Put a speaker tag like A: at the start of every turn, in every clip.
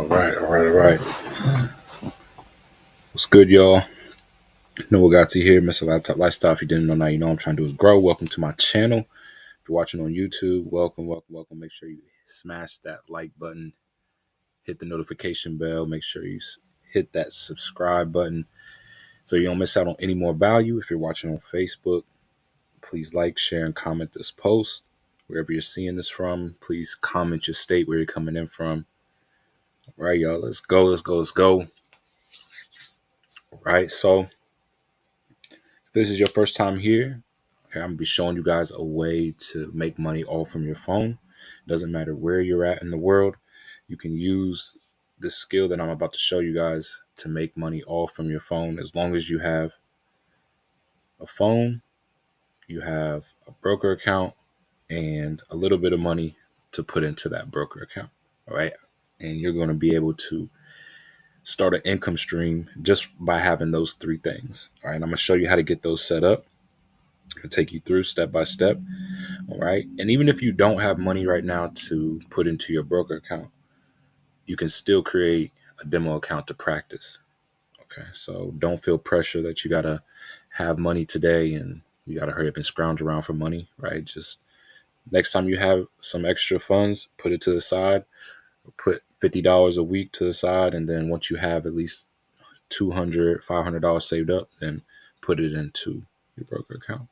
A: All right. What's good, y'all? Noah Gatti here, Mr. Laptop Lifestyle. If you didn't know, now you know. I'm trying to do is grow. Welcome to my channel. If you're watching on YouTube, welcome. Make sure you smash that like button, hit the notification bell. Make sure you hit that subscribe button so you don't miss out on any more value. If you're watching on Facebook, please like, share, and comment this post. Wherever you're seeing this from, please comment your state where you're coming in from. All right, y'all. Let's go. All right, so if this is your first time here, okay, I'm gonna be showing you guys a way to make money all from your phone. Doesn't matter where you're at in the world, you can use this skill that I'm about to show you guys to make money all from your phone. As long as you have a phone, you have a broker account, and a little bit of money to put into that broker account. All right, and you're going to be able to start an income stream just by having those three things. All right, I'm going to show you how to get those set up. I'll take you through step by step. All right. And even if you don't have money right now to put into your broker account, you can still create a demo account to practice. Okay. So don't feel pressure that you got to have money today and you got to hurry up and scrounge around for money, right? Just next time you have some extra funds, put it to the side, put $50 a week to the side. And then once you have at least $200, $500 saved up, then put it into your broker account.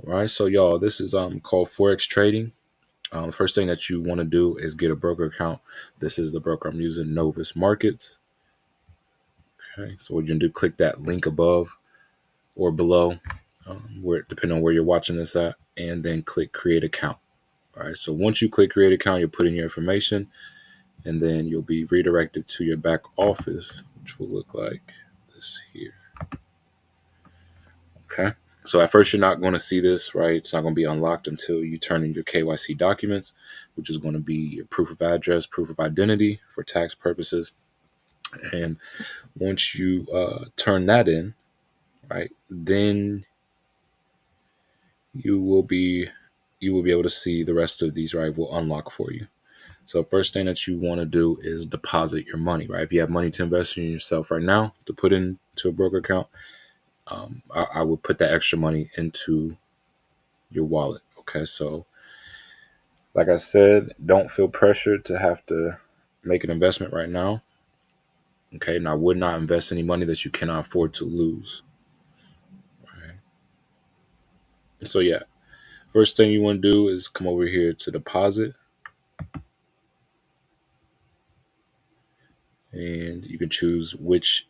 A: All right. So y'all, this is called Forex trading. First thing that you want to do is get a broker account. This is the broker I'm using, Novus Markets. Okay, so what you're gonna do, click that link above or below, where depending on where you're watching this at, and then click Create Account. All right, so once you click Create Account, you'll put in your information, and then you'll be redirected to your back office, which will look like this here. Okay. So at first, you're not going to see this, right? It's not going to be unlocked until you turn in your KYC documents, which is going to be your proof of address, proof of identity for tax purposes. And once you turn that in, right, then you will be able to see the rest of these, right, will unlock for you. So first thing that you want to do is deposit your money, right? If you have money to invest in yourself right now to put into a broker account, I would put that extra money into your wallet. Okay, so like I said, don't feel pressured to have to make an investment right now. Okay, and I would not invest any money that you cannot afford to lose. Right. So yeah, first thing you want to do is come over here to deposit, and you can choose which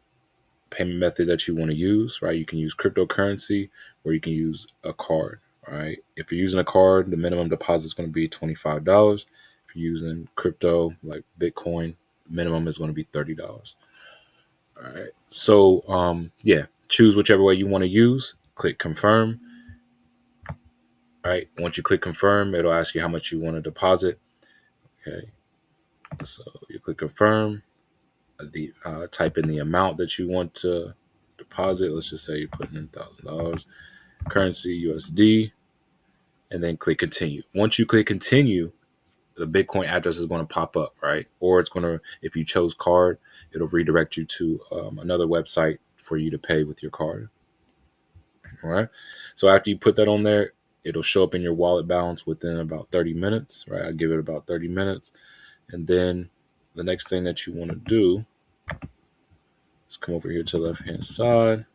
A: payment method that you want to use. Right, you can use cryptocurrency or you can use a card. All right, if you're using a card, the minimum deposit is going to be $25. If you're using crypto like Bitcoin, minimum is going to be $30. All right. So, yeah, choose whichever way you want to use. Click confirm. All right. Once you click confirm, it'll ask you how much you want to deposit. Okay. So you click confirm. The type in the amount that you want to deposit. Let's just say you're putting in $1,000, currency USD, and then click continue. Once you click continue, the Bitcoin address is going to pop up, right? Or it's going to, if you chose card, it'll redirect you to another website for you to pay with your card. All right. So after you put that on there, it'll show up in your wallet balance within about 30 minutes, right? I give it about 30 minutes. And then the next thing that you want to do is come over here to the left-hand side,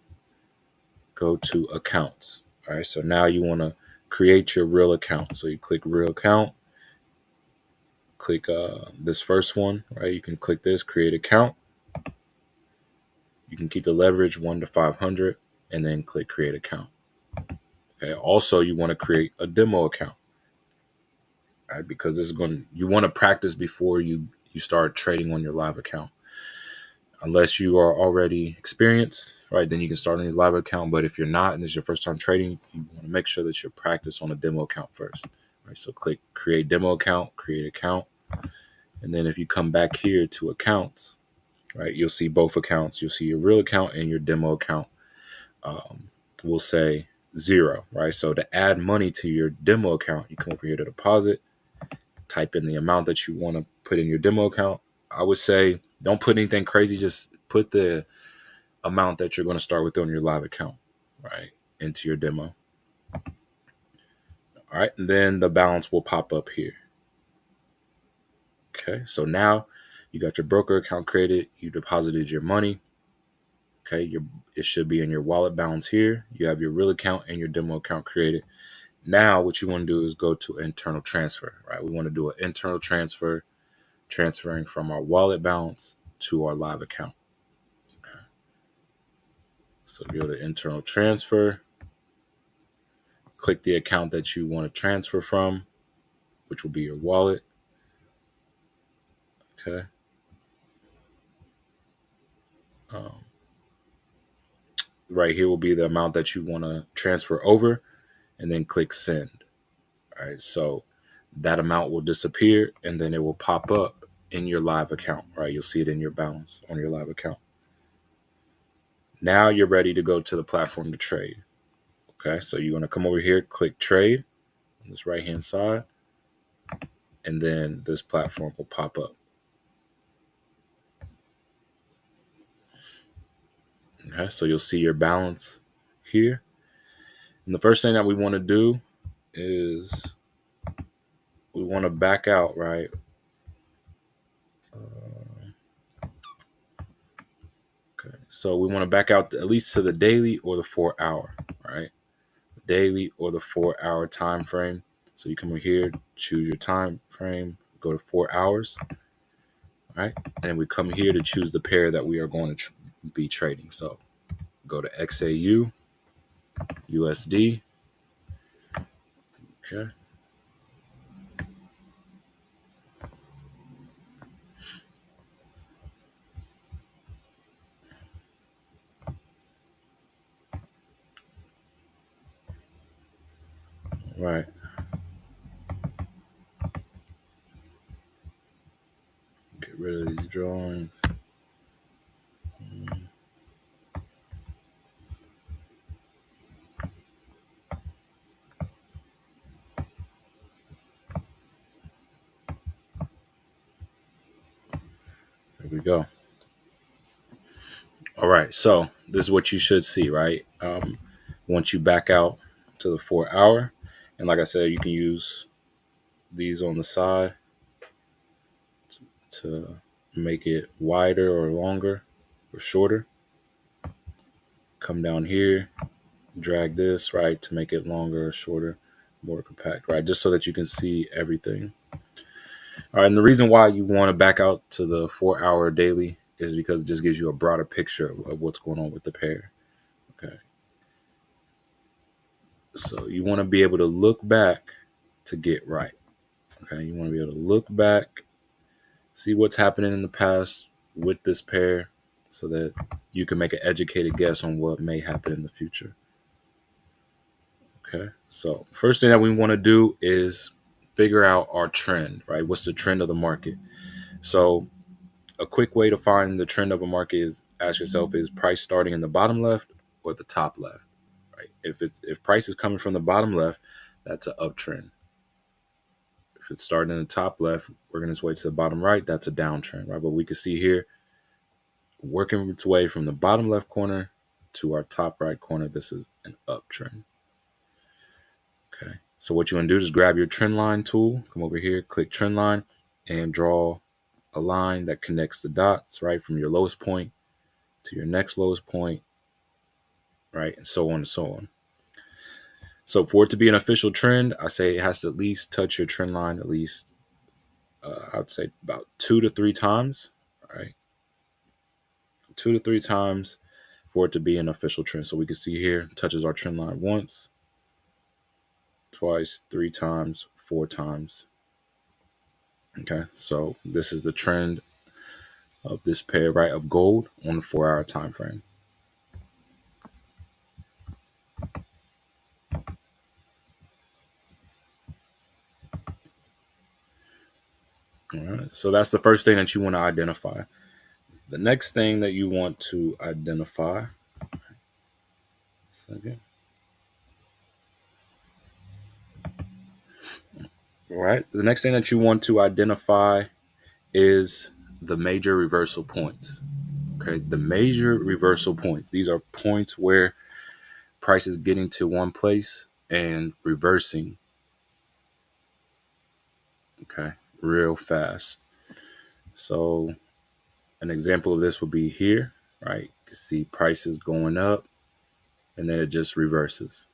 A: go to accounts. All right. So now you want to create your real account. So you click real account, click this first one, right? You can click this, create account. You can keep the leverage 1 to 500 and then click create account. Okay. Also, you want to create a demo account. Right, because this is you want to practice before you start trading on your live account. Unless you are already experienced, right, then you can start on your live account. But if you're not and this is your first time trading, you want to make sure that you practice on a demo account first. Right, so click create demo account, create account, and then if you come back here to accounts, right, you'll see both accounts. You'll see your real account and your demo account. Will say 0, right? So to add money to your demo account, you come over here to deposit. Type in the amount that you want to put in your demo account, I would say don't put anything crazy. Just put the amount that you're going to start with on your live account, right, into your demo. All right, and then the balance will pop up here. Okay, so now you got your broker account created. You deposited your money. Okay, it should be in your wallet balance here. You have your real account and your demo account created. Now, what you want to do is go to internal transfer, right? We want to do an internal transfer, transferring from our wallet balance to our live account. Okay. So go to internal transfer, click the account that you want to transfer from, which will be your wallet. Okay. Um, right here will be the amount that you want to transfer over, and then click send. All right. So that amount will disappear, and then it will pop up in your live account, right? You'll see it in your balance on your live account. Now you're ready to go to the platform to trade. Okay, so you're going to come over here, click trade on this right hand side, and then this platform will pop up. Okay, so you'll see your balance here. And the first thing that we want to do is we want to back out, right? Okay, so we want to back out at least to the daily or the 4 hour, right? Daily or the 4 hour time frame. So you come over here, choose your time frame, go to 4 hours, right? And then we come here to choose the pair that we are going to be trading. So go to XAU, USD. Okay. Right. Get rid of these drawings. There we go. All right. So this is what you should see, right? Once you back out to the 4 hour, and like I said, you can use these on the side to make it wider or longer or shorter. Come down here, drag this, right, to make it longer or shorter, more compact, right? Just so that you can see everything. All right, and the reason why you want to back out to the 4 hour daily is because it just gives you a broader picture of what's going on with the pair. Okay. So you want to be able to look back to get right. Okay. You want to be able to look back, see what's happening in the past with this pair so that you can make an educated guess on what may happen in the future. Okay. So first thing that we want to do is figure out our trend, right? What's the trend of the market? So a quick way to find the trend of a market is ask yourself, is price starting in the bottom left or the top left? Right. If price is coming from the bottom left, that's an uptrend. If it's starting in the top left, working its way to the bottom right, that's a downtrend, right? But we can see here, working its way from the bottom left corner to our top right corner, this is an uptrend. Okay. So what you want to do is grab your trend line tool, come over here, click trend line, and draw a line that connects the dots, right, from your lowest point to your next lowest point, right, and so on and so on. So for it to be an official trend, I say it has to at least touch your trend line at least, I would say about 2 to 3 times, right? 2 to 3 times for it to be an official trend. So we can see here, touches our trend line once, twice, 3 times, 4 times. Okay, so this is the trend of this pair, right, of gold on the 4 hour time frame. All right, so that's the first thing that you want to identify. The next thing that you want to identify, second, all right, the next thing that you want to identify is the major reversal points. Okay, the major reversal points. These are points where price is getting to one place and reversing. Okay, real fast. So an example of this would be here, right? You can see prices going up and then it just reverses,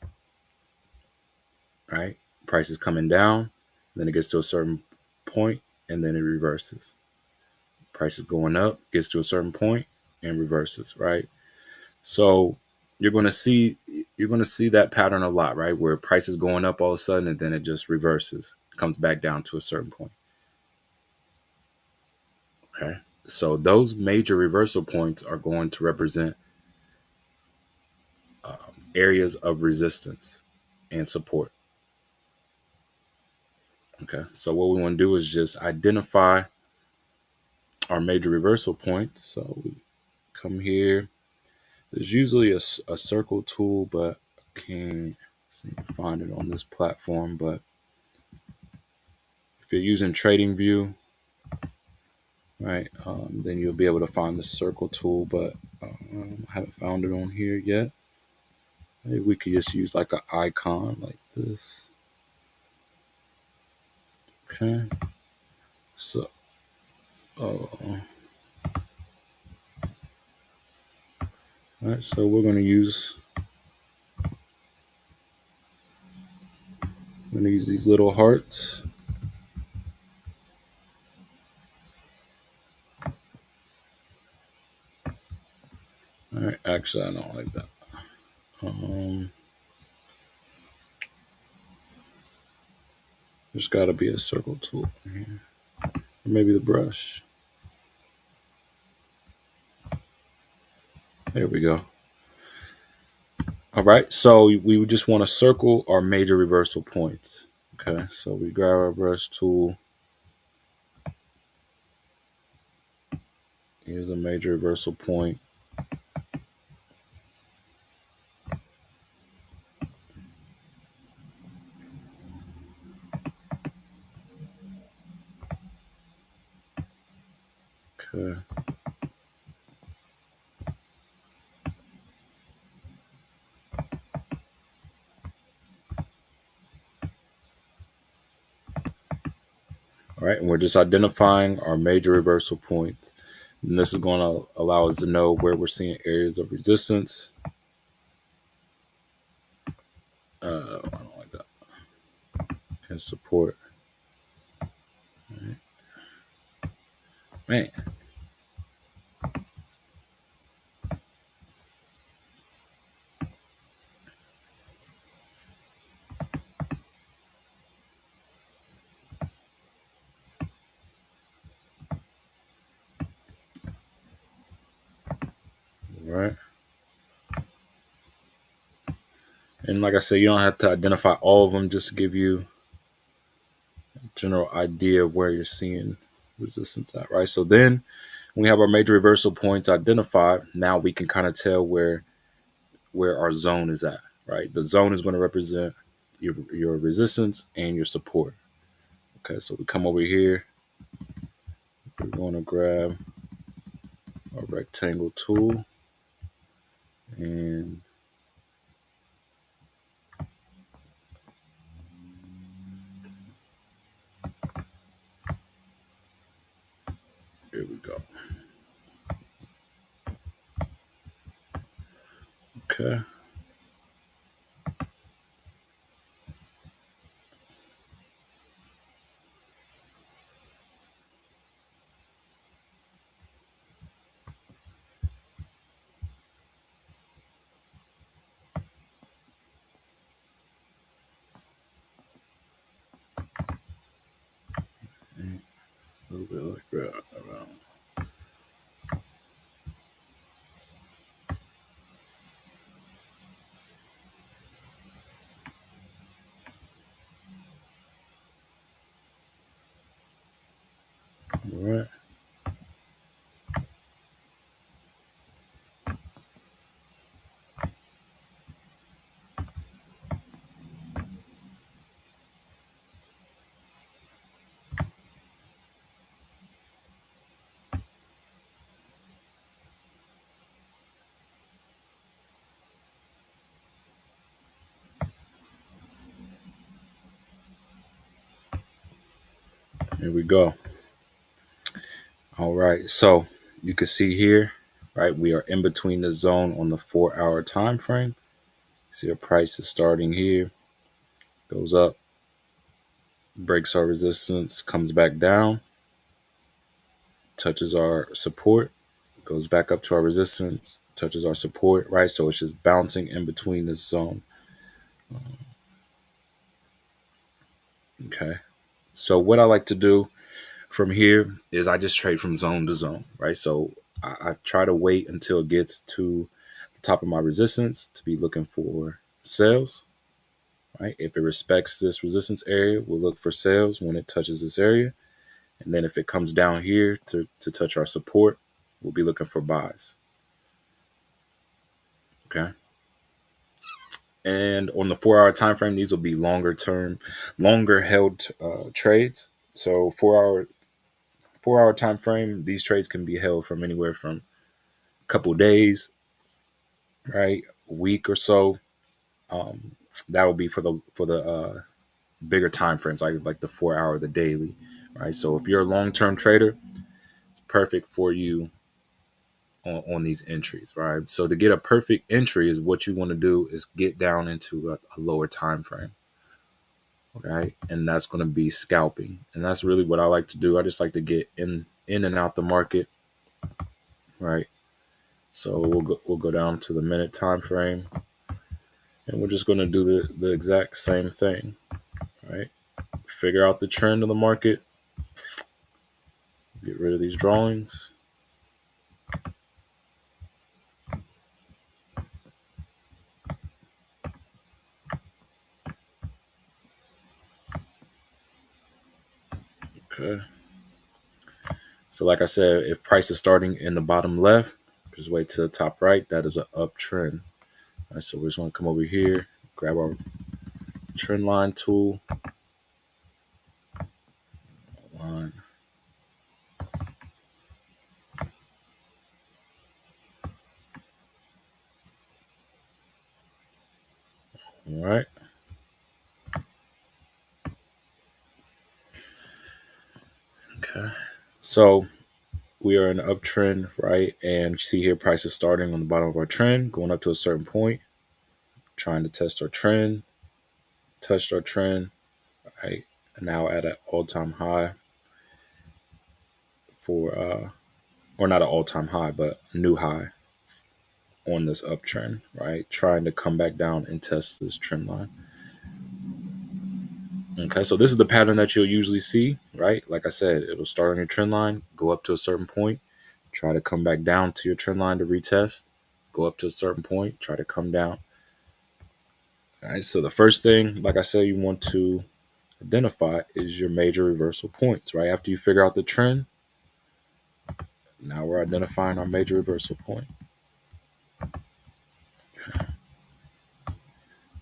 A: right? Prices coming down, then it gets to a certain point and then it reverses. Prices going up, gets to a certain point and reverses, right? So you're going to see that pattern a lot, right? Where price is going up all of a sudden and then it just reverses, comes back down to a certain point. Okay. So those major reversal points are going to represent areas of resistance and support. Okay. So what we want to do is just identify our major reversal points. So we come here. There's usually a circle tool, but I can't seem to find it on this platform. But if you're using TradingView, right, then you'll be able to find the circle tool, but I haven't found it on here yet. Maybe we could just use like an icon like this. Okay. So, all right. So we're going to use these little hearts. All right. Actually, I don't like that. There's got to be a circle tool here, or maybe the brush. There we go. All right. So we would just want to circle our major reversal points. Okay. So we grab our brush tool. Here's a major reversal point. Okay. All right. And we're just identifying our major reversal points. And this is going to allow us to know where we're seeing areas of resistance. I don't like that. And support. Right. Man. All right. And like I said, you don't have to identify all of them, just to give you a general idea of where you're seeing resistance at, right? So then we have our major reversal points identified. Now we can kind of tell where our zone is at, right? The zone is going to represent your resistance and your support. Okay, so we come over here. We're going to grab a rectangle tool and here we go. Okay. A little bit like that around. All right. Here we go. All right. So you can see here, right? We are in between the zone on the 4-hour time frame. See our price is starting here, goes up, breaks our resistance, comes back down, touches our support, goes back up to our resistance, touches our support, right? So it's just bouncing in between this zone. Okay. So what I like to do from here is I just trade from zone to zone, right? So I try to wait until it gets to the top of my resistance to be looking for sales, right? If it respects this resistance area, we'll look for sales when it touches this area. And then if it comes down here to touch our support, we'll be looking for buys. Okay. And on the 4-hour time frame, these will be longer term, longer held trades. So 4-hour time frame, these trades can be held from anywhere from a couple days, right, a week or so. That will be for the bigger time frames, like the 4-hour, the daily, right. So if you're a long term trader, it's perfect for you on these entries, right? So to get a perfect entry is what you want to do is get down into a lower time frame, okay? And that's going to be scalping, and that's really what I like to do. I just like to get in and out the market, right? So we'll go down to the minute time frame, and we're just going to do the exact same thing, right? Figure out the trend of the market, get rid of these drawings. Okay. So like I said, if price is starting in the bottom left, just wait to the top right. That is an uptrend. All right, so we're just going to come over here, grab our trend line tool. Line. All right. Okay. So we are in an uptrend, right? And you see here, price is starting on the bottom of our trend, going up to a certain point, trying to test our trend, touched our trend, right? And now at an all-time high for, or not an all-time high, but a new high on this uptrend, right? Trying to come back down and test this trend line. Okay, so this is the pattern that you'll usually see, right? Like I said, it'll start on your trend line, go up to a certain point, try to come back down to your trend line to retest, go up to a certain point, try to come down. All right, so the first thing, like I said, you want to identify is your major reversal points, right? After you figure out the trend, now we're identifying our major reversal point.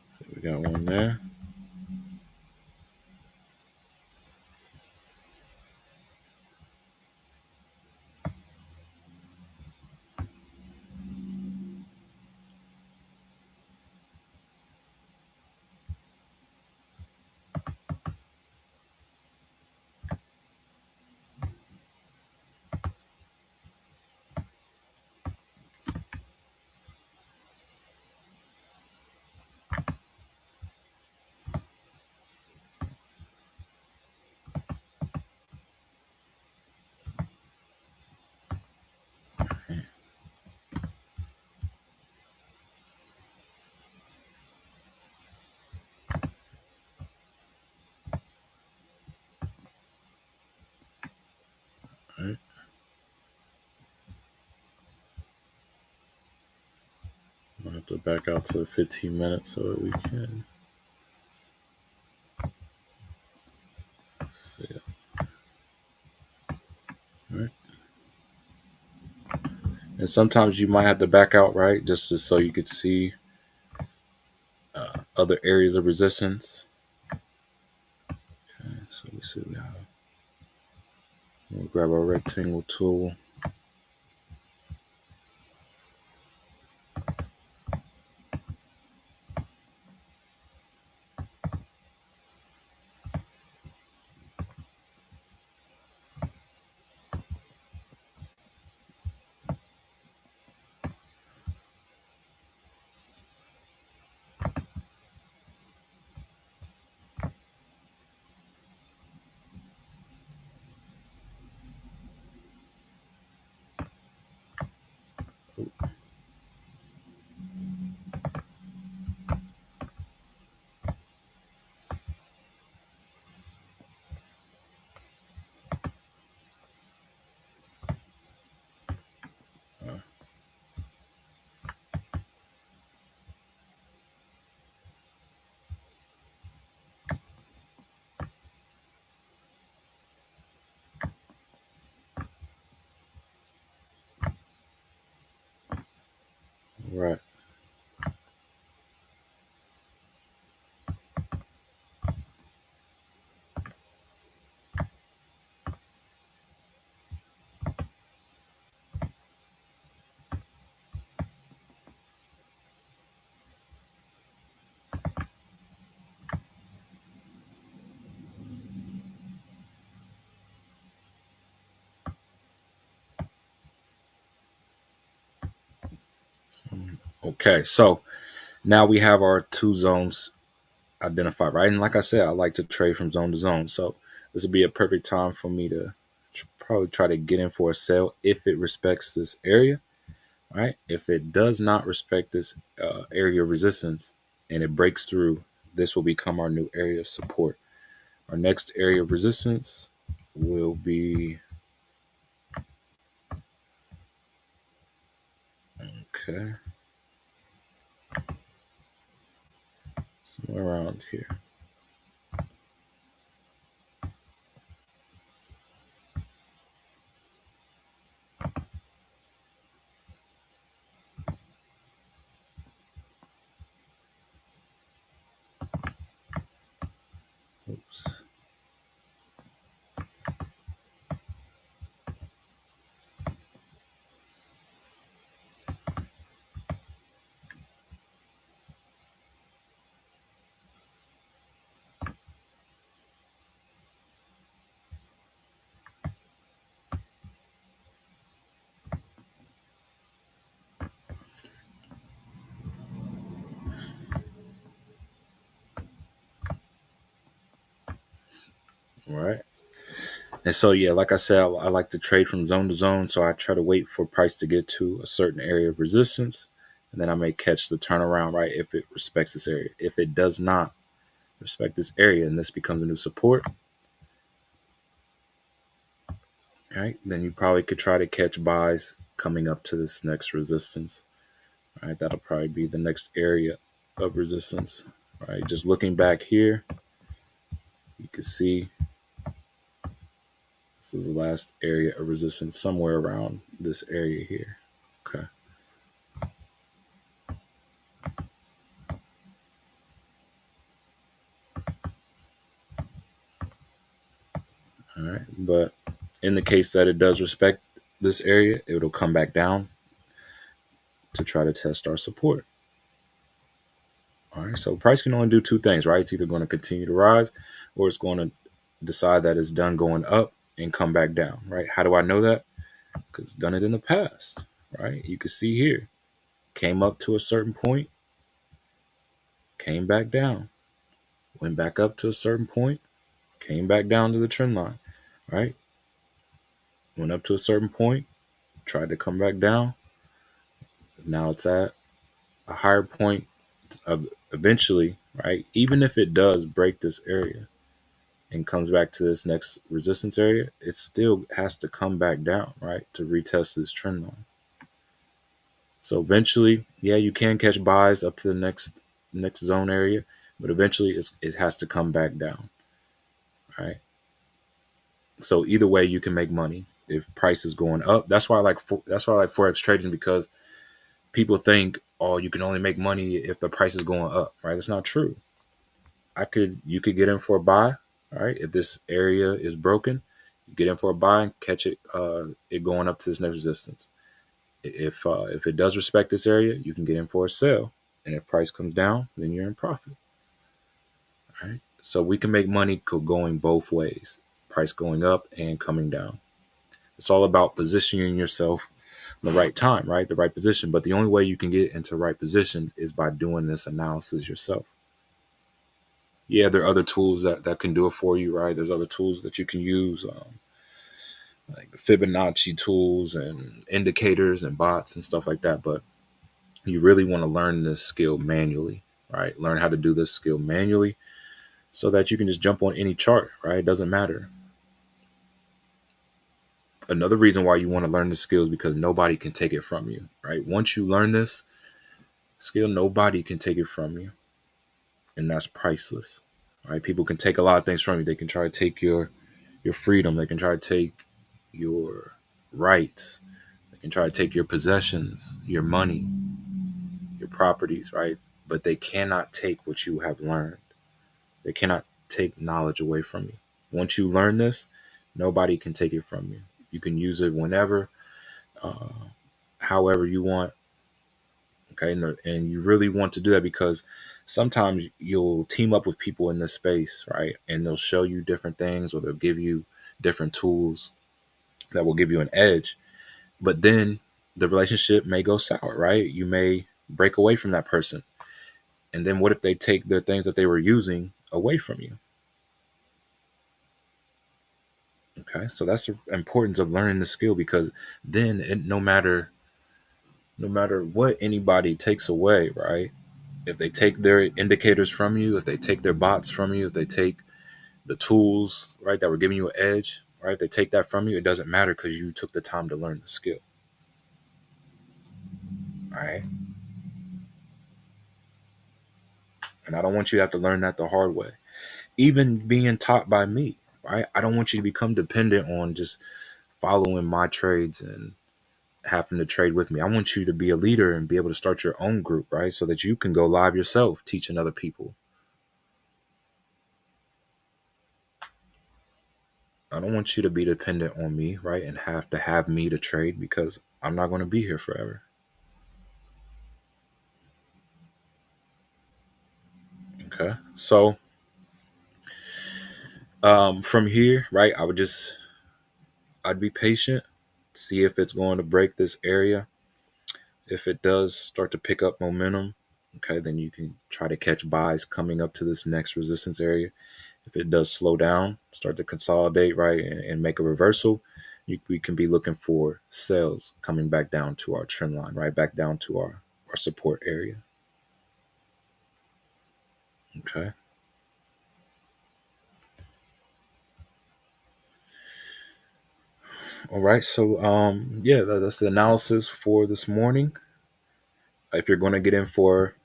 A: So we got one there. All right. I'll have to back out to 15 minutes so that we can see it. All right. And sometimes you might have to back out, right? So you could see other areas of resistance. Okay, so we see we have, we'll grab our rectangle tool. Okay, so now we have our two zones identified, right? And like I said, I like to trade from zone to zone. So this would be a perfect time for me to probably try to get in for a sale if it respects this area, right? If it does not respect this area of resistance and it breaks through, this will become our new area of support. Our next area of resistance will be, okay, somewhere around here. Oops. All right. And so, yeah, like I said, I like to trade from zone to zone. So I try to wait for price to get to a certain area of resistance. And then I may catch the turnaround, right? If it respects this area. If it does not respect this area and this becomes a new support, right? Then you probably could try to catch buys coming up to this next resistance, right? That'll probably be the next area of resistance, right? Just looking back here, you can see this was the last area of resistance somewhere around this area here. Okay. All right. But in the case that it does respect this area, it'll come back down to try to test our support. All right. So price can only do two things, right? It's either going to continue to rise or it's going to decide that it's done going up and come back down, right? How do I know that? Because it's done it in the past, right? You can see here, came up to a certain point, came back down, went back up to a certain point, came back down to the trend line, right? Went up to a certain point, tried to come back down. Now it's at a higher point of eventually, right? Even if it does break this area and comes back to this next resistance area, it still has to come back down, right? To retest this trend line. So eventually, yeah, you can catch buys up to the next zone area, but eventually it has to come back down, right? So either way, you can make money if price is going up. That's why I like forex trading, because people think, oh, you can only make money if the price is going up, right? That's not true. You could get in for a buy, right? If this area is broken, you get in for a buy and catch it going up to this next resistance. If it does respect this area, you can get in for a sell, and if price comes down, then you're in profit, right? So we can make money going both ways, price going up and coming down. It's all about positioning yourself in the right time, right? The right position. But the only way you can get into the right position is by doing this analysis yourself. Yeah, there are other tools that can do it for you, right? There's other tools that you can use, like the Fibonacci tools and indicators and bots and stuff like that. But you really want to learn this skill manually, right? Learn how to do this skill manually so that you can just jump on any chart, right? It doesn't matter. Another reason why you want to learn this skill is because nobody can take it from you, right? Once you learn this skill, nobody can take it from you, and that's priceless, right? People can take a lot of things from you. They can try to take your freedom. They can try to take your rights. They can try to take your possessions, your money, your properties, right? But they cannot take what you have learned. They cannot take knowledge away from you. Once you learn this, nobody can take it from you. You can use it whenever, uh, however you want. Okay, and you really want to do that because sometimes you'll team up with people in this space, right? And they'll show you different things, or they'll give you different tools that will give you an edge. But then the relationship may go sour, right? You may break away from that person. And then what if they take the things that they were using away from you? Okay. So that's the importance of learning the skill, because then no matter what anybody takes away, right? If they take their indicators from you, if they take their bots from you, if they take the tools, right, that were giving you an edge, right? If they take that from you, it doesn't matter because you took the time to learn the skill. Right. And I don't want you to have to learn that the hard way. Even being taught by me, right? I don't want you to become dependent on just following my trades and having to trade with me. I want you to be a leader and be able to start your own group, right? So that you can go live yourself, teaching other people. I don't want you to be dependent on me, right? And have me to trade, because I'm not going to be here forever. Okay. So from here, right, I'd be patient, see if it's going to break this area. If it does start to pick up momentum, okay, then you can try to catch buys coming up to this next resistance area. If it does slow down, start to consolidate, right, and make a reversal, we can be looking for sales coming back down to our trend line, right, back down to our support area. Okay. All right. So, yeah, that's the analysis for this morning. If you're going to get in for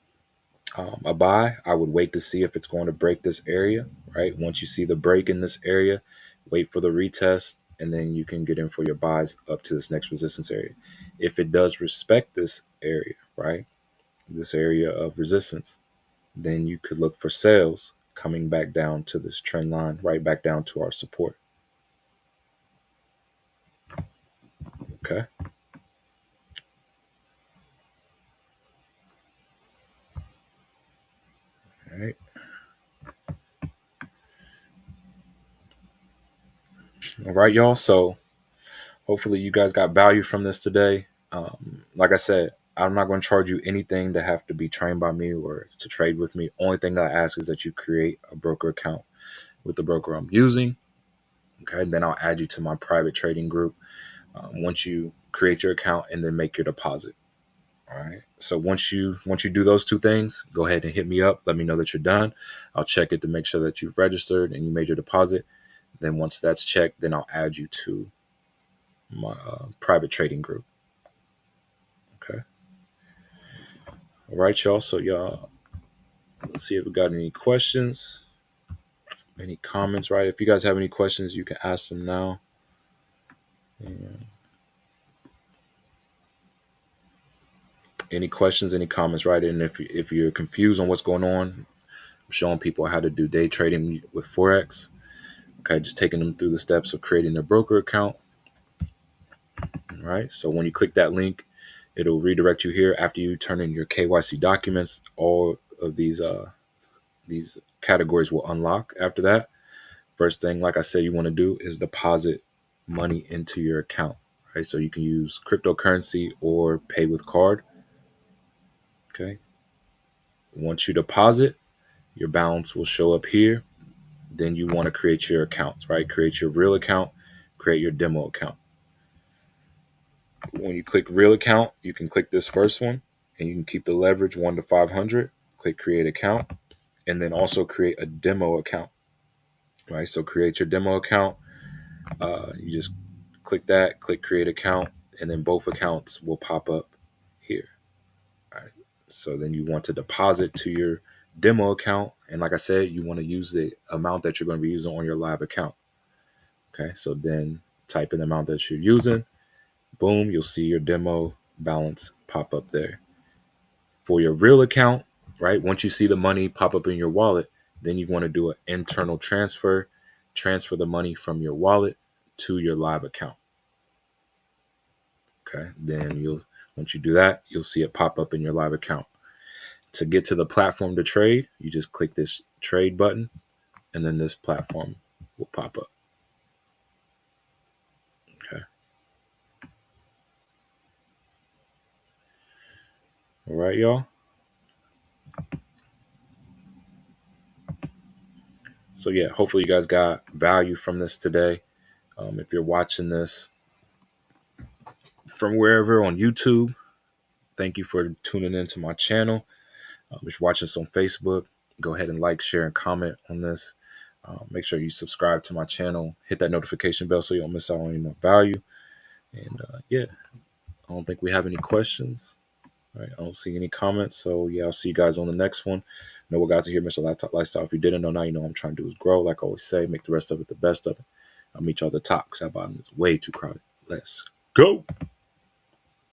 A: a buy, I would wait to see if it's going to break this area, right? Once you see the break in this area, wait for the retest, and then you can get in for your buys up to this next resistance area. If it does respect this area, right, this area of resistance, then you could look for sales coming back down to this trend line, right back down to our support. Okay. All right. All right, y'all. So hopefully you guys got value from this today. Like I said, I'm not going to charge you anything to have to be trained by me or to trade with me. Only thing that I ask is that you create a broker account with the broker I'm using. Okay, and then I'll add you to my private trading group once you create your account and then make your deposit. All right. So once you do those two things, go ahead and hit me up. Let me know that you're done. I'll check it to make sure that you've registered and you made your deposit. Then once that's checked, then I'll add you to my private trading group. Okay. All right, y'all. So y'all, let's see if we got any questions, any comments. Right. If you guys have any questions, you can ask them now. And any questions, any comments, right? And if you're confused on what's going on, I'm showing people how to do day trading with Forex. Okay, just taking them through the steps of creating their broker account. All right. So when you click that link, it'll redirect you here. After you turn in your KYC documents, all of these categories will unlock. After that, first thing, like I said, you want to do is deposit money into your account. Right. So you can use cryptocurrency or pay with card. Okay. Once you deposit, your balance will show up here. Then you want to create your accounts, right? Create your real account, create your demo account. When you click real account, you can click this first one and you can keep the leverage 1 to 500. Click create account and then also create a demo account, right? So create your demo account. You just click that, click create account, and then both accounts will pop up here. All right. So then you want to deposit to your demo account. And like I said, you want to use the amount that you're going to be using on your live account. Okay. So then type in the amount that you're using. Boom, you'll see your demo balance pop up there. For your real account, right? Once you see the money pop up in your wallet, then you want to do an internal transfer the money from your wallet to your live account. Okay. Then once you do that, you'll see it pop up in your live account. To get to the platform to trade, you just click this trade button and then this platform will pop up. Okay. All right, y'all. So yeah, hopefully you guys got value from this today. If you're watching this from wherever on YouTube, thank you for tuning into my channel. If you're watching this on Facebook, go ahead and like, share, and comment on this. Make sure you subscribe to my channel. Hit that notification bell so you don't miss out on any more value. And yeah, I don't think we have any questions. All right, I don't see any comments. So yeah, I'll see you guys on the next one. Know what guys are here, Mr. Laptop Lifestyle. If you didn't know, now you know what I'm trying to do is grow. Like I always say, make the rest of it the best of it. I'll meet y'all at the top because that bottom is way too crowded. Let's go.